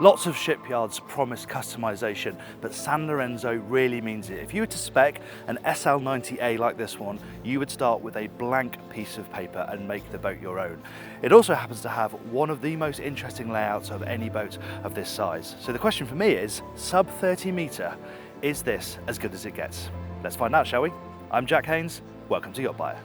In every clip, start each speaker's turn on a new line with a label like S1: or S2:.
S1: Lots of shipyards promise customization, but Sanlorenzo really means it. If you were to spec an SL90 A like this one, you would start with a blank piece of paper and make the boat your own. It also happens to have one of the most interesting layouts of any boat of this size. So the question for me is, sub 30 metre, is this as good as it gets? Let's find out, shall we? I'm Jack Haynes, welcome to YachtBuyer.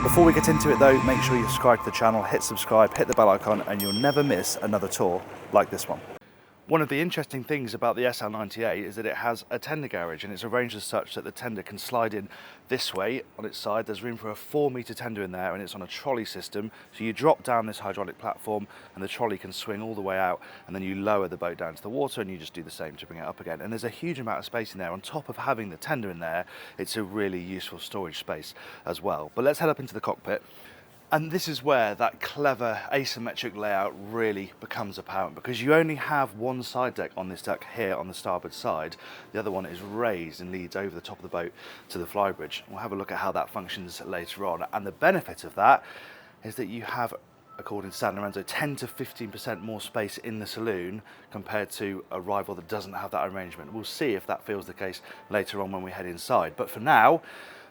S1: Before we get into it though, make sure you subscribe to the channel, hit subscribe, hit the bell icon, and you'll never miss another tour like this one. One of the interesting things about the SL90 A is that it has a tender garage, and it's arranged as such that the tender can slide in this way on its side. There's room for a 4-metre tender in there, and it's on a trolley system. So you drop down this hydraulic platform and the trolley can swing all the way out, and then you lower the boat down to the water and you just do the same to bring it up again. And there's a huge amount of space in there. On top of having the tender in there, it's a really useful storage space as well. But let's head up into the cockpit. And this is where that clever asymmetric layout really becomes apparent, because you only have one side deck on this deck here on the starboard side. The other one is raised and leads over the top of the boat to the Flybridge. We'll have a look at how that functions later on. And the benefit of that is that you have, according to Sanlorenzo, 10 to 15% more space in the saloon compared to a rival that doesn't have that arrangement. We'll see if that feels the case later on when we head inside. But for now,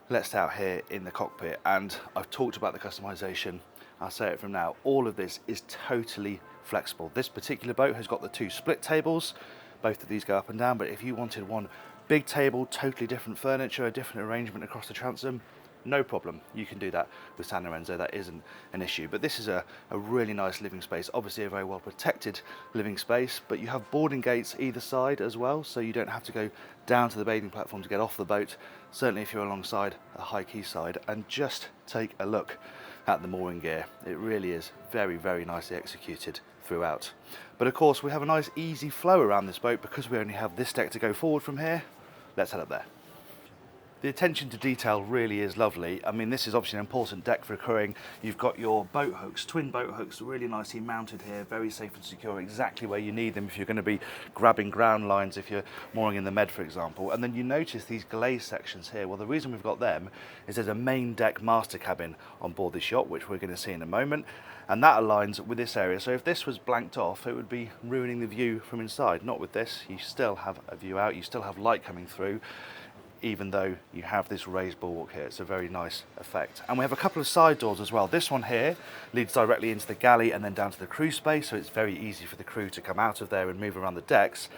S1: let's stay out here in the cockpit, and I've talked about the customization. I'll say it from now, all of this is totally flexible. This particular boat has got the 2 split tables. Both of these go up and down, but if you wanted one big table, totally different furniture, a different arrangement across the transom, no problem. You can do that with Sanlorenzo, that isn't an issue. But this is a really nice living space, obviously a very well protected living space, but you have boarding gates either side as well, so you don't have to go down to the bathing platform to get off the boat, certainly if you're alongside a high quay side. And just take a look at the mooring gear. It really is very, very nicely executed throughout. But of course, we have a nice easy flow around this boat because we only have this deck to go forward from here. Let's head up there. The attention to detail really is lovely. I mean, this is obviously an important deck for crewing. You've got your boat hooks, twin boat hooks, really nicely mounted here, very safe and secure, exactly where you need them if you're going to be grabbing ground lines, if you're mooring in the Med, for example. And then you notice these Galley sections here. Well, the reason we've got them is there's a main deck master cabin on board this yacht, which we're going to see in a moment. And that aligns with this area. So if this was blanked off, it would be ruining the view from inside. Not with this. You still have a view out, you still have light coming through, even though you have this raised bulwark here. It's a very nice effect. And we have a couple of side doors as well. This one here leads directly into the galley and then down to the crew space, so it's very easy for the crew to come out of there and move around the decks.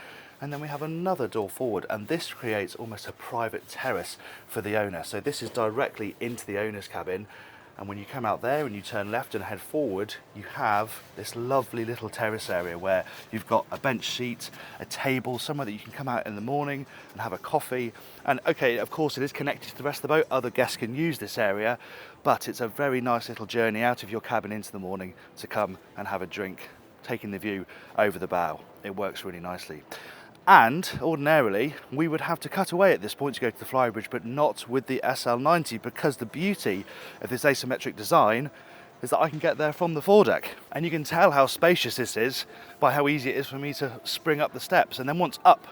S1: And then we have another door forward, and this creates almost a private terrace for the owner. So this is directly into the owner's cabin. And when you come out there and you turn left and head forward, you have this lovely little terrace area where you've got a bench seat, a table, somewhere that you can come out in the morning and have a coffee. And okay, of course it is connected to the rest of the boat. Other guests can use this area, but it's a very nice little journey out of your cabin into the morning to come and have a drink, taking the view over the bow. It works really nicely. And ordinarily, we would have to cut away at this point to go to the Flybridge, but not with the SL90, because the beauty of this asymmetric design is that I can get there from the foredeck. And you can tell how spacious this is by how easy it is for me to spring up the steps. And then once up,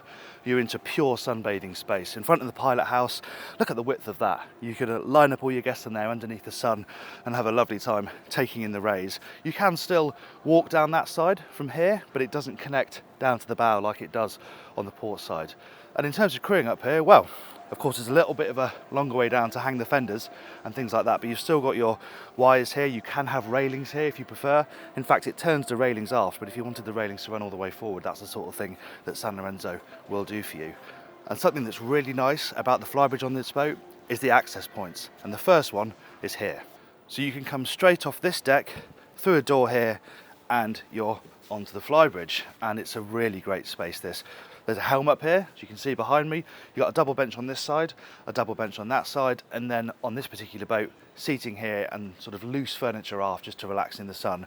S1: you're into pure sunbathing space. In front of the pilot house, look at the width of that. You could line up all your guests in there underneath the sun and have a lovely time taking in the rays. You can still walk down that side from here, but it doesn't connect down to the bow like it does on the port side. And in terms of crewing up here, well, of course, there's a little bit of a longer way down to hang the fenders and things like that, but you've still got your wires here. You can have railings here if you prefer. In fact, it turns the railings aft, but if you wanted the railings to run all the way forward, that's the sort of thing that Sanlorenzo will do for you. And something that's really nice about the Flybridge on this boat is the access points. And the first one is here. So you can come straight off this deck, through a door here, and you're onto the Flybridge. And it's a really great space, this. There's a helm up here, as you can see behind me. You've got a double bench on this side, a double bench on that side, and then on this particular boat, seating here and sort of loose furniture aft just to relax in the sun.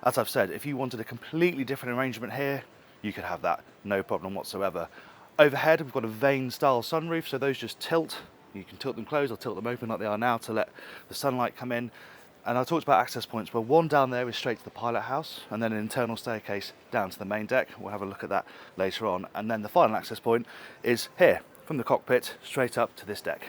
S1: As I've said, if you wanted a completely different arrangement here, you could have that, no problem whatsoever. Overhead, we've got a vane style sunroof, so those just tilt. You can tilt them closed or tilt them open like they are now to let the sunlight come in. And I talked about access points. Well, one down there is straight to the pilot house, and then an internal staircase down to the main deck. We'll have a look at that later on. And then the final access point is here, from the cockpit straight up to this deck.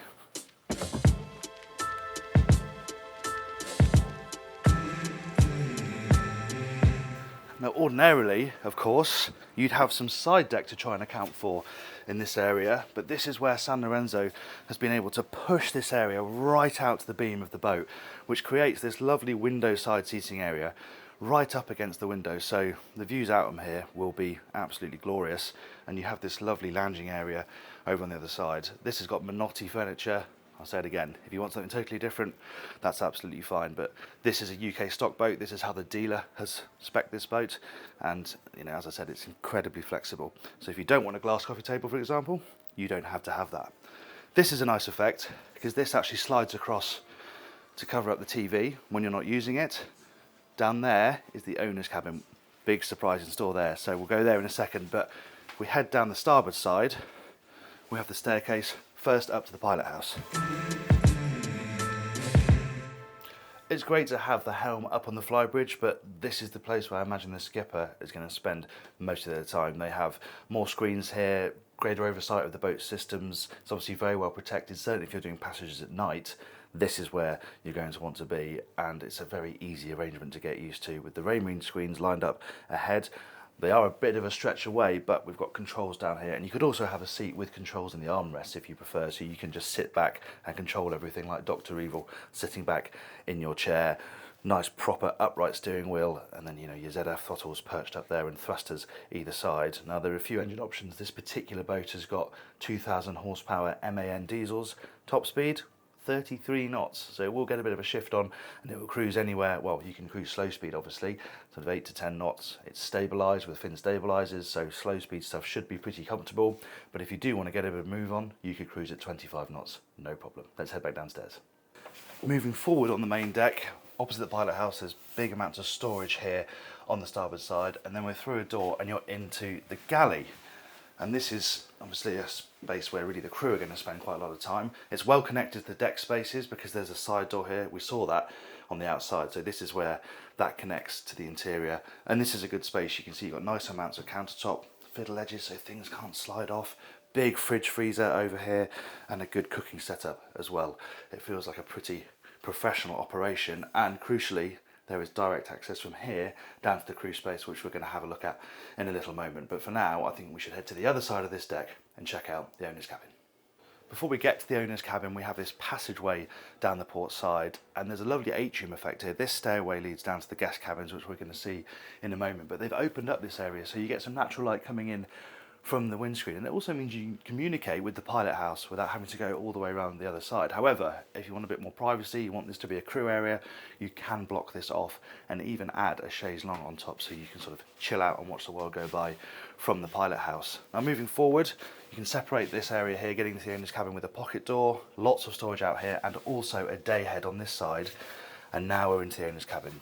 S1: Now, ordinarily, of course, you'd have some side deck to try and account for in this area, but this is where Sanlorenzo has been able to push this area right out to the beam of the boat, which creates this lovely window side seating area right up against the window. So the views out from here will be absolutely glorious, and you have this lovely lounging area over on the other side. This has got Minotti furniture. I'll say it again, if you want something totally different, that's absolutely fine, but this is a UK stock boat. This is how the dealer has spec'd this boat, and you know, as I said, it's incredibly flexible. So if you don't want a glass coffee table, for example, you don't have to have that. This is a nice effect because this actually slides across to cover up the TV when you're not using it. Down there is the owner's cabin. Big surprise in store there, so we'll go there in a second, but if we head down the starboard side, we have the staircase first up to the pilot house. It's great to have the helm up on the Flybridge, but this is the place where I imagine the skipper is going to spend most of their time. They have more screens here, greater oversight of the boat systems. It's obviously very well protected. Certainly if you're doing passages at night, this is where you're going to want to be, and it's a very easy arrangement to get used to with the rain screens lined up ahead. They are a bit of a stretch away, but we've got controls down here, and you could also have a seat with controls in the armrest if you prefer, so you can just sit back and control everything like Dr. Evil, sitting back in your chair. Nice proper upright steering wheel, and then you know your ZF throttles perched up there and thrusters either side. Now there are a few engine options. This particular boat has got 2,000 horsepower MAN diesels, top speed 33 knots, so we'll get a bit of a shift on and it will cruise anywhere. Well, you can cruise slow speed obviously, sort of 8 to 10 knots. It's stabilised with fin stabilisers, so slow speed stuff should be pretty comfortable, but if you do want to get a bit of move on, you could cruise at 25 knots, no problem. Let's head back downstairs. Moving forward on the main deck, opposite the pilot house, there's big amounts of storage here on the starboard side, and then we're through a door and you're into the galley. And this is obviously a space where really the crew are going to spend quite a lot of time. It's well connected to the deck spaces because there's a side door here. We saw that on the outside. So this is where that connects to the interior. And this is a good space. You can see you've got nice amounts of countertop, fiddle edges so things can't slide off. Big fridge freezer over here and a good cooking setup as well. It feels like a pretty professional operation, and crucially, there is direct access from here down to the crew space, which we're going to have a look at in a little moment. But for now, I think we should head to the other side of this deck and check out the owner's cabin. Before we get to the owner's cabin, we have this passageway down the port side, and there's a lovely atrium effect here. This stairway leads down to the guest cabins, which we're going to see in a moment, but they've opened up this area so you get some natural light coming in from the windscreen, and it also means you can communicate with the pilot house without having to go all the way around the other side. However, if you want a bit more privacy, you want this to be a crew area, you can block this off and even add a chaise longue on top so you can sort of chill out and watch the world go by from the pilot house. Now moving forward, you can separate this area here, getting to the owner's cabin with a pocket door, lots of storage out here, and also a day head on this side. And now we're into the owner's cabin.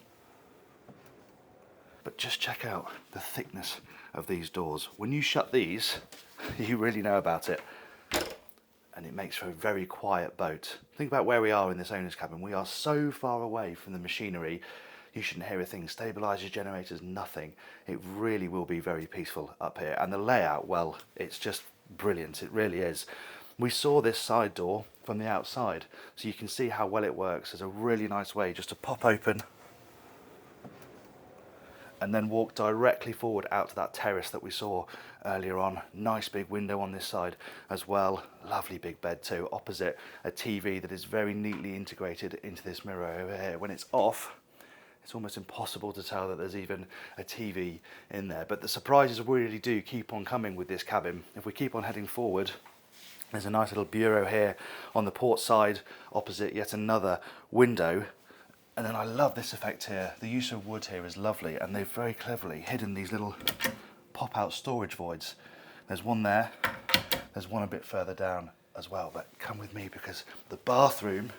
S1: But just check out the thickness of these doors. When you shut these, you really know about it, and it makes for a very quiet boat. Think about where we are in this owner's cabin. We are so far away from the machinery, you shouldn't hear a thing. Stabilisers, generators, nothing. It really will be very peaceful up here, and the layout, well, it's just brilliant. It really is. We saw this side door from the outside, so you can see how well it works. There's a really nice way just to pop open and then walk directly forward out to that terrace that we saw earlier on. Nice big window on this side as well. Lovely big bed too. Opposite, a TV that is very neatly integrated into this mirror over here. When it's off, it's almost impossible to tell that there's even a TV in there. But the surprises really do keep on coming with this cabin. If we keep on heading forward, there's a nice little bureau here on the port side. Opposite, yet another window. And then I love this effect here. The use of wood here is lovely, and they've very cleverly hidden these little pop-out storage voids. There's one there, there's one a bit further down as well, but come with me because the bathroom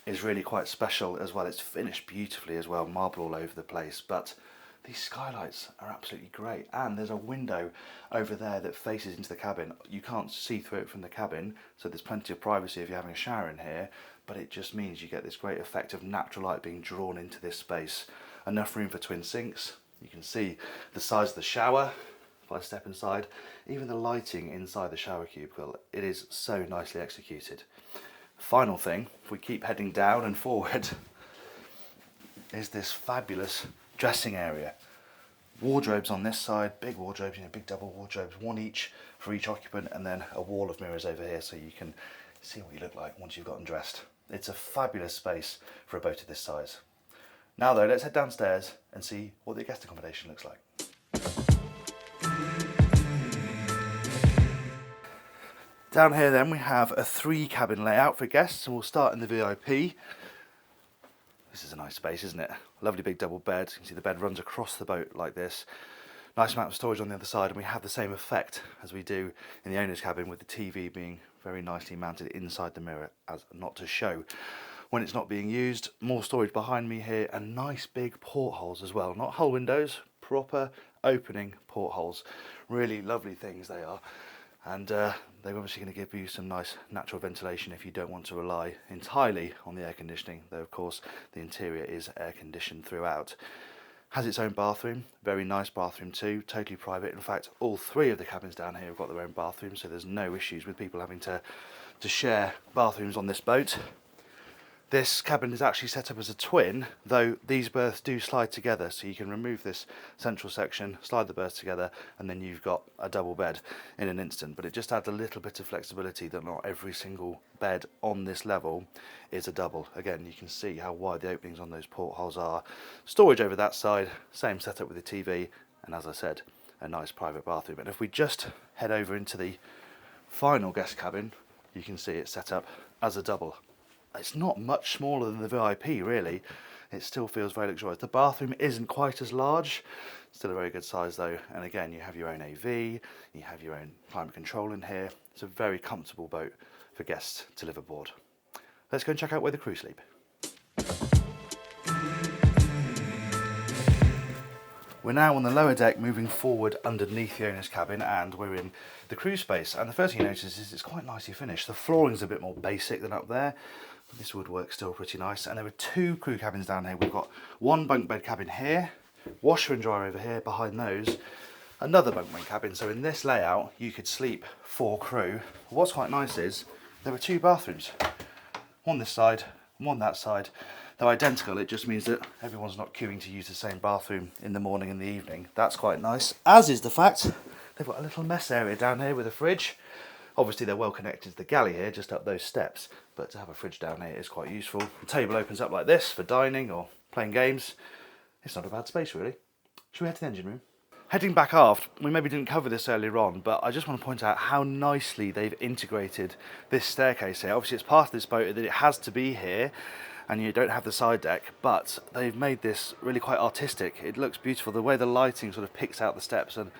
S1: is really quite special as well. It's finished beautifully as well, marble all over the place, but These skylights are absolutely great, and there's a window over there that faces into the cabin. You can't see through it from the cabin, so there's plenty of privacy if you're having a shower in here, but it just means you get this great effect of natural light being drawn into this space. Enough room for twin sinks. You can see the size of the shower if I step inside. Even the lighting inside the shower cubicle, it is so nicely executed. Final thing, if we keep heading down and forward, is this fabulous dressing area. Wardrobes on this side, big wardrobes, big double wardrobes, one each for each occupant, and then a wall of mirrors over here so you can see what you look like once you've gotten dressed. It's a fabulous space for a boat of this size. Now though, let's head downstairs and see what the guest accommodation looks like. Down here then we have a 3 cabin layout for guests, and we'll start in the VIP. This is a nice space, isn't it? Lovely big double bed. You can see the bed runs across the boat like this. Nice amount of storage on the other side, and we have the same effect as we do in the owner's cabin, with the TV being very nicely mounted inside the mirror as not to show when it's not being used. More storage behind me here, and nice big portholes as well. Not hull windows, proper opening portholes. Really lovely things they are. And they're obviously going to give you some nice natural ventilation if you don't want to rely entirely on the air conditioning, though of course the interior is air conditioned throughout. Has its own bathroom, very nice bathroom too, totally private. In fact, all 3 of the cabins down here have got their own bathroom, so there's no issues with people having to share bathrooms on this boat. This cabin is actually set up as a twin, though these berths do slide together, so you can remove this central section, slide the berths together, and then you've got a double bed in an instant. But it just adds a little bit of flexibility that not every single bed on this level is a double. Again, you can see how wide the openings on those portholes are. Storage over that side, same setup with the TV, and as I said, a nice private bathroom. And if we just head over into the final guest cabin, you can see it's set up as a double. It's not much smaller than the VIP really. It still feels very luxurious. The bathroom isn't quite as large, still a very good size though. And again, you have your own AV, you have your own climate control in here. It's a very comfortable boat for guests to live aboard. Let's go and check out where the crew sleep. We're now on the lower deck, moving forward underneath the owner's cabin, and we're in the crew space. And the first thing you notice is it's quite nicely finished. The flooring's a bit more basic than up there. This woodwork's still pretty nice. And there are 2 crew cabins down here. We've got 1 bunk bed cabin here, washer and dryer over here, behind those, another bunk bed cabin. So in this layout, you could sleep 4 crew. What's quite nice is there are 2 bathrooms. One this side, one that side. They're identical, it just means that everyone's not queuing to use the same bathroom in the morning and the evening. That's quite nice, as is the fact they've got a little mess area down here with a fridge. Obviously they're well connected to the galley here, just up those steps, but to have a fridge down here is quite useful. The table opens up like this for dining or playing games. It's not a bad space really. Should we head to the engine room? Heading back aft, we maybe didn't cover this earlier on, but I just want to point out how nicely they've integrated this staircase here. Obviously it's part of this boat that it has to be here, and you don't have the side deck, but they've made this really quite artistic. It looks beautiful. The way the lighting sort of picks out the steps and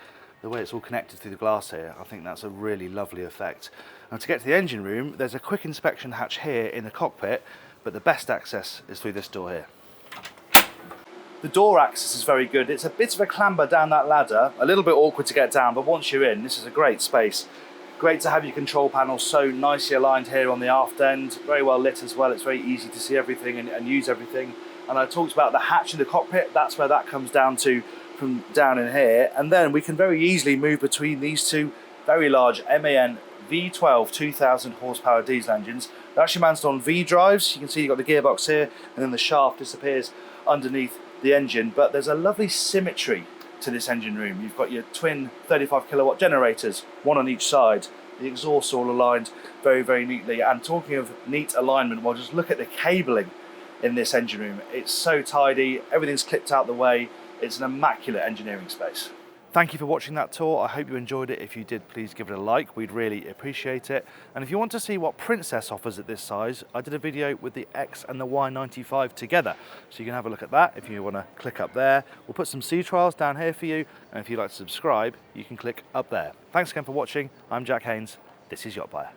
S1: the way it's all connected through the glass here, I think that's a really lovely effect. And to get to the engine room, there's a quick inspection hatch here in the cockpit, but the best access is through this door here. The door access is very good. It's a bit of a clamber down that ladder, a little bit awkward to get down, but once you're in, this is a great space. Great to have your control panel so nicely aligned here on the aft end, very well lit as well. It's very easy to see everything and use everything. And I talked about the hatch in the cockpit, that's where that comes down to from down in here. And then we can very easily move between these 2 very large MAN V12 2000 horsepower diesel engines. They're actually mounted on V drives. You can see you've got the gearbox here, and then the shaft disappears underneath the engine. But there's a lovely symmetry to this engine room. You've got your twin 35 kilowatt generators, 1 on each side. The exhausts all aligned very, very neatly. And talking of neat alignment, well, just look at the cabling in this engine room. It's so tidy, everything's clipped out the way. It's an immaculate engineering space. Thank you for watching that tour. I hope you enjoyed it. If you did, please give it a like. We'd really appreciate it. And if you want to see what Princess offers at this size, I did a video with the X and the Y95 together. So you can have a look at that if you want to click up there. We'll put some sea trials down here for you. And if you'd like to subscribe, you can click up there. Thanks again for watching. I'm Jack Haynes. This is YachtBuyer.